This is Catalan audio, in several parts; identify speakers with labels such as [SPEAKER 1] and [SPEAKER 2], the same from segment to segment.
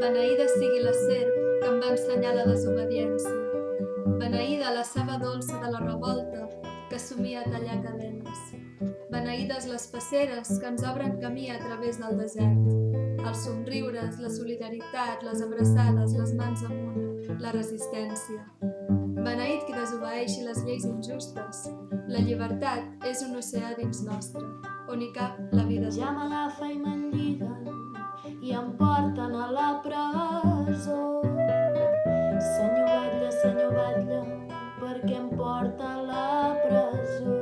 [SPEAKER 1] Beneïda sigui la serp que em va ensenyar la desobediència. Beneïda la saba dolça de la revolta que somia tallar cadenes. Beneïdes les passeres que ens obren camí a través del desert. Els somriures, la solidaritat, les abraçades, les mans amunt, la resistència. Beneït qui desobeeixi les lleis injustes. La llibertat és un oceà dins nostre, on hi cap la vida.
[SPEAKER 2] Ja m'agafa i m'enlliguen i em porten a la presó. Senyor batlle, per què em porta a la presó?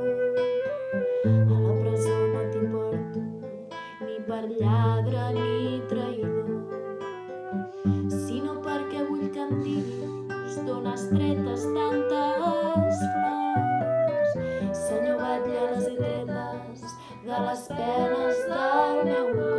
[SPEAKER 2] A la presó no t'hi porto ni per lladre ni traïdor, sinó perquè vull que em diguis d'on has tretes tantes flors. Senyor batlle, les he tretes de les penes del meu cor.